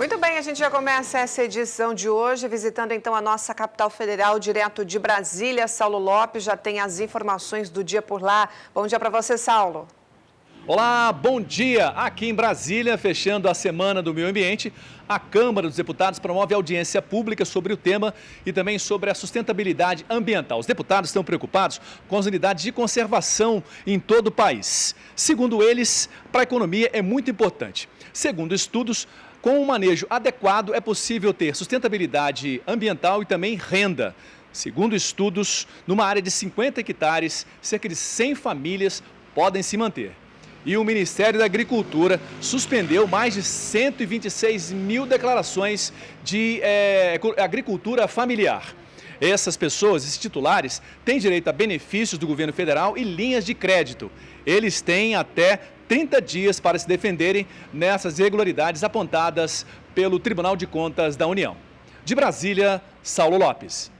Muito bem, a gente já começa essa edição de hoje, visitando então a nossa capital federal, direto de Brasília. Saulo Lopes já tem as informações do dia por lá. Bom dia para você, Saulo. Olá, bom dia! Aqui em Brasília, fechando a Semana do Meio Ambiente, a Câmara dos Deputados promove audiência pública sobre o tema e também sobre a sustentabilidade ambiental. Os deputados estão preocupados com as unidades de conservação em todo o país. Segundo eles, para a economia é muito importante. Segundo estudos, com um manejo adequado é possível ter sustentabilidade ambiental e também renda. Segundo estudos, numa área de 50 hectares, cerca de 100 famílias podem se manter. E o Ministério da Agricultura suspendeu mais de 126 mil declarações de agricultura familiar. Essas pessoas, esses titulares, têm direito a benefícios do governo federal e linhas de crédito. Eles têm até 30 dias para se defenderem nessas irregularidades apontadas pelo Tribunal de Contas da União. De Brasília, Saulo Lopes.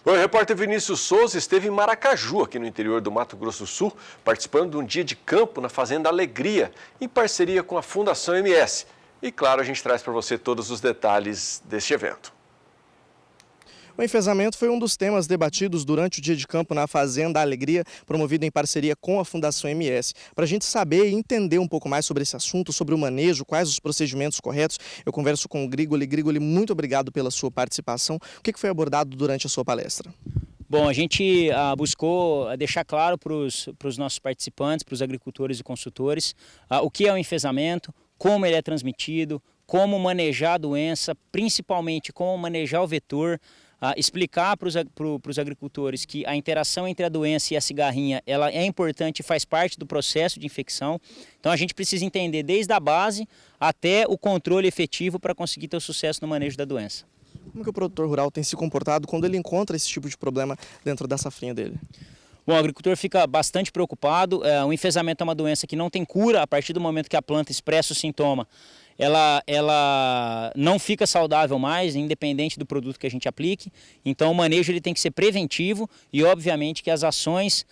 O repórter Vinícius Souza esteve em Maracaju, aqui no interior do Mato Grosso do Sul, participando de um dia de campo na Fazenda Alegria, em parceria com a Fundação MS. E claro, a gente traz para você todos os detalhes deste evento. O enfesamento foi um dos temas debatidos durante o dia de campo na Fazenda Alegria, promovido em parceria com a Fundação MS. Para a gente saber e entender um pouco mais sobre esse assunto, sobre o manejo, quais os procedimentos corretos, eu converso com o Grigoli. Grigoli, muito obrigado pela sua participação. O que foi abordado durante a sua palestra? Bom, a gente buscou deixar claro para os nossos participantes, para os agricultores e consultores, o que é o enfesamento, como ele é transmitido, como manejar a doença, principalmente como manejar o vetor, explicar para os agricultores que a interação entre a doença e a cigarrinha ela é importante e faz parte do processo de infecção. Então a gente precisa entender desde a base até o controle efetivo para conseguir ter o sucesso no manejo da doença. Como que o produtor rural tem se comportado quando ele encontra esse tipo de problema dentro da safrinha dele? Bom, o agricultor fica bastante preocupado. O enfesamento é uma doença que não tem cura. A partir do momento que a planta expressa o sintoma, ela não fica saudável mais, independente do produto que a gente aplique. Então o manejo ele tem que ser preventivo e obviamente que as ações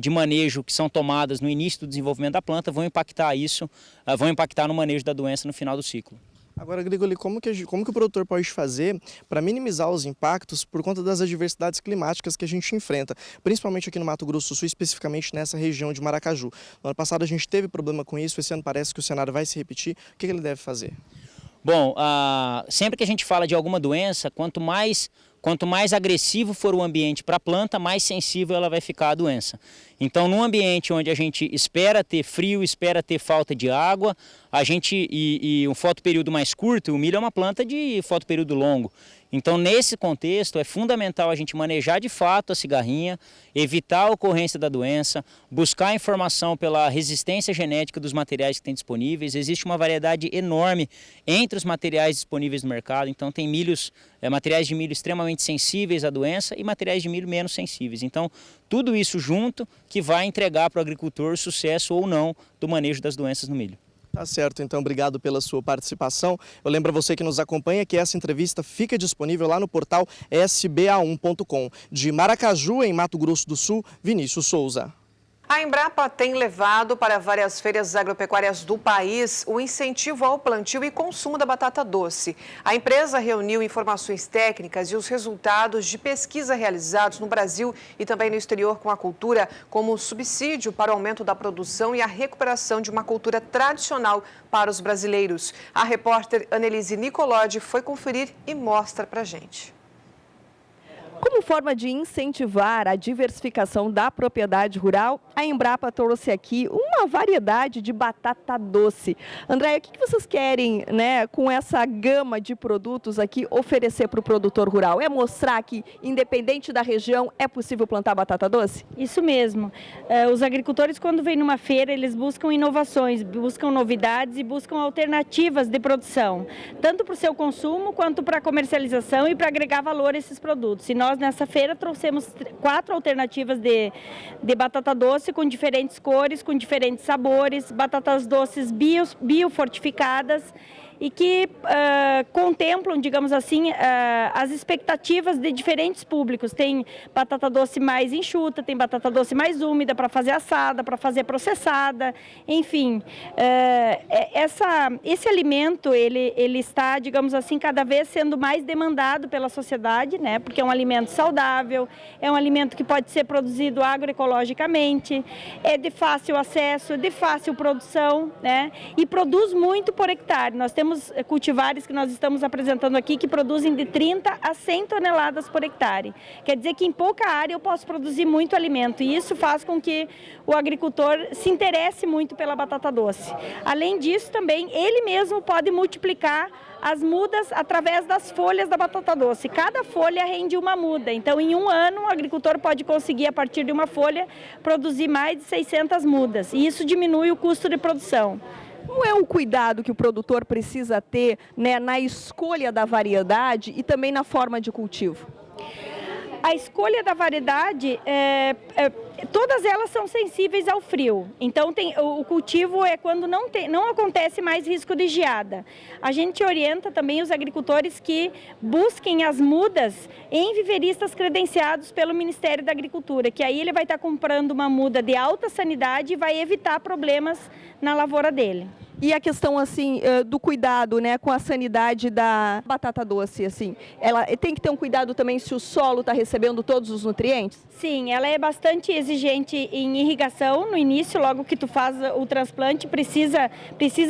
de manejo que são tomadas no início do desenvolvimento da planta vão impactar isso, vão impactar no manejo da doença no final do ciclo. Agora, Grigoli, como que o produtor pode fazer para minimizar os impactos por conta das adversidades climáticas que a gente enfrenta, principalmente aqui no Mato Grosso do Sul, especificamente nessa região de Maracaju? No ano passado a gente teve problema com isso, esse ano parece que o cenário vai se repetir. O que ele deve fazer? Bom, sempre que a gente fala de alguma doença, quanto mais agressivo for o ambiente para a planta, mais sensível ela vai ficar à doença. Então, num ambiente onde a gente espera ter frio, espera ter falta de água, e um fotoperíodo mais curto, o milho é uma planta de fotoperíodo longo. Então, nesse contexto, é fundamental a gente manejar de fato a cigarrinha, evitar a ocorrência da doença, buscar informação pela resistência genética dos materiais que tem disponíveis. Existe uma variedade enorme entre os materiais disponíveis no mercado, então tem materiais de milho extremamente sensíveis à doença e materiais de milho menos sensíveis. Então, tudo isso junto que vai entregar para o agricultor sucesso ou não do manejo das doenças no milho. Tá certo, então obrigado pela sua participação. Eu lembro a você que nos acompanha que essa entrevista fica disponível lá no portal sba1.com. De Maracaju, em Mato Grosso do Sul, Vinícius Souza. A Embrapa tem levado para várias feiras agropecuárias do país o incentivo ao plantio e consumo da batata doce. A empresa reuniu informações técnicas e os resultados de pesquisa realizados no Brasil e também no exterior com a cultura como subsídio para o aumento da produção e a recuperação de uma cultura tradicional para os brasileiros. A repórter Annelise Nicolodi foi conferir e mostra pra gente. Como forma de incentivar a diversificação da propriedade rural, a Embrapa trouxe aqui uma variedade de batata doce. Andréia, o que vocês querem, com essa gama de produtos aqui, oferecer para o produtor rural? É mostrar que, independente da região, é possível plantar batata doce? Isso mesmo. Os agricultores, quando vêm numa feira, eles buscam inovações, buscam novidades e buscam alternativas de produção, tanto para o seu consumo, quanto para a comercialização e para agregar valor a esses produtos. E nós, nessa feira, trouxemos 4 alternativas de batata doce com diferentes cores, com diferentes sabores, batatas doces biofortificadas e que contemplam, digamos assim, as expectativas de diferentes públicos. Tem batata doce mais enxuta, tem batata doce mais úmida para fazer assada, para fazer processada, enfim. Esse alimento, ele está, digamos assim, cada vez sendo mais demandado pela sociedade, né? Porque é um alimento saudável, é um alimento que pode ser produzido agroecologicamente, é de fácil acesso, de fácil produção, né? E produz muito por hectare. Nós temos cultivares que nós estamos apresentando aqui que produzem de 30 a 100 toneladas por hectare. Quer dizer que em pouca área eu posso produzir muito alimento e isso faz com que o agricultor se interesse muito pela batata doce. Além disso, também ele mesmo pode multiplicar as mudas através das folhas da batata doce. Cada folha rende uma muda, então em um ano o agricultor pode conseguir, a partir de uma folha, produzir mais de 600 mudas e isso diminui o custo de produção. Qual é o cuidado que o produtor precisa ter, né, na escolha da variedade e também na forma de cultivo? A escolha da variedade, todas elas são sensíveis ao frio. Então, o cultivo é quando não acontece mais risco de geada. A gente orienta também os agricultores que busquem as mudas em viveristas credenciados pelo Ministério da Agricultura, que aí ele vai estar comprando uma muda de alta sanidade e vai evitar problemas na lavoura dele. E a questão, assim, do cuidado, né, com a sanidade da batata doce, assim, ela tem que ter um cuidado também se o solo está recebendo todos os nutrientes? Sim, ela é bastante exigente em irrigação no início, logo que tu faz o transplante, precisa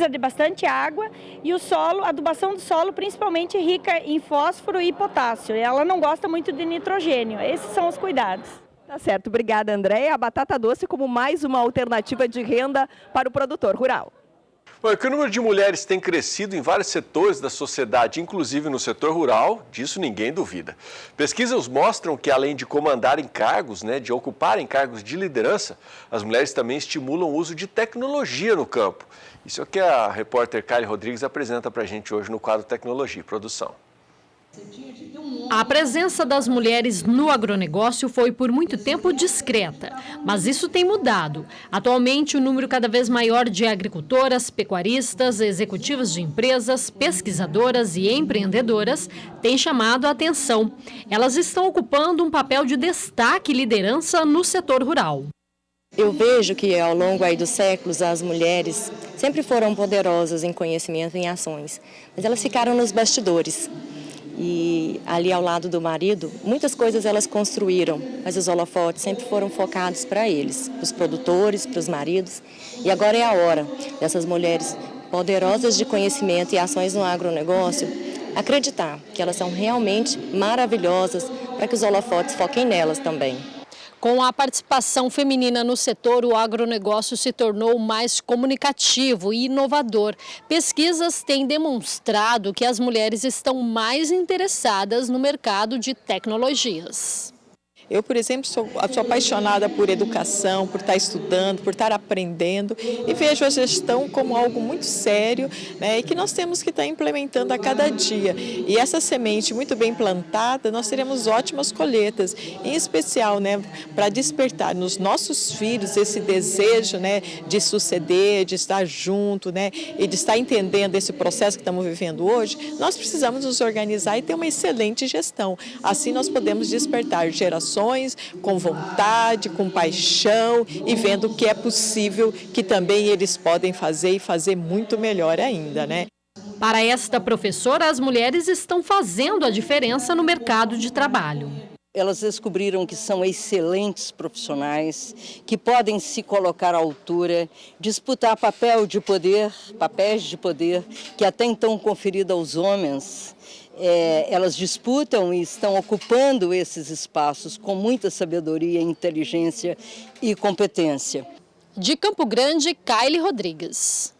de bastante água e o solo, a adubação do solo principalmente rica em fósforo e potássio. Ela não gosta muito de nitrogênio, esses são os cuidados. Tá certo, obrigada, Andréia. A batata doce como mais uma alternativa de renda para o produtor rural. Bom, que o número de mulheres tem crescido em vários setores da sociedade, inclusive no setor rural, disso ninguém duvida. Pesquisas mostram que, além de comandarem cargos, de ocuparem cargos de liderança, as mulheres também estimulam o uso de tecnologia no campo. Isso é o que a repórter Kylie Rodrigues apresenta para a gente hoje no quadro Tecnologia e Produção. A presença das mulheres no agronegócio foi por muito tempo discreta, mas isso tem mudado. Atualmente, o número cada vez maior de agricultoras, pecuaristas, executivas de empresas, pesquisadoras e empreendedoras tem chamado a atenção. Elas estão ocupando um papel de destaque e liderança no setor rural. Eu vejo que ao longo dos séculos as mulheres sempre foram poderosas em conhecimento e em ações, mas elas ficaram nos bastidores. E ali ao lado do marido, muitas coisas elas construíram, mas os holofotes sempre foram focados para eles, para os produtores, para os maridos. E agora é a hora dessas mulheres poderosas de conhecimento e ações no agronegócio acreditar que elas são realmente maravilhosas para que os holofotes foquem nelas também. Com a participação feminina no setor, o agronegócio se tornou mais comunicativo e inovador. Pesquisas têm demonstrado que as mulheres estão mais interessadas no mercado de tecnologias. Eu, por exemplo, sou apaixonada por educação, por estar estudando, por estar aprendendo e vejo a gestão como algo muito sério, e que nós temos que estar implementando a cada dia. E essa semente muito bem plantada, nós teremos ótimas colheitas, em especial para despertar nos nossos filhos esse desejo de suceder, de estar junto e de estar entendendo esse processo que estamos vivendo hoje. Nós precisamos nos organizar e ter uma excelente gestão. Assim nós podemos despertar gerações com vontade, com paixão e vendo o que é possível, que também eles podem fazer e fazer muito melhor ainda, Para esta professora, as mulheres estão fazendo a diferença no mercado de trabalho. Elas descobriram que são excelentes profissionais, que podem se colocar à altura, disputar papéis de poder que até então conferido aos homens. Elas disputam e estão ocupando esses espaços com muita sabedoria, inteligência e competência. De Campo Grande, Kylie Rodrigues.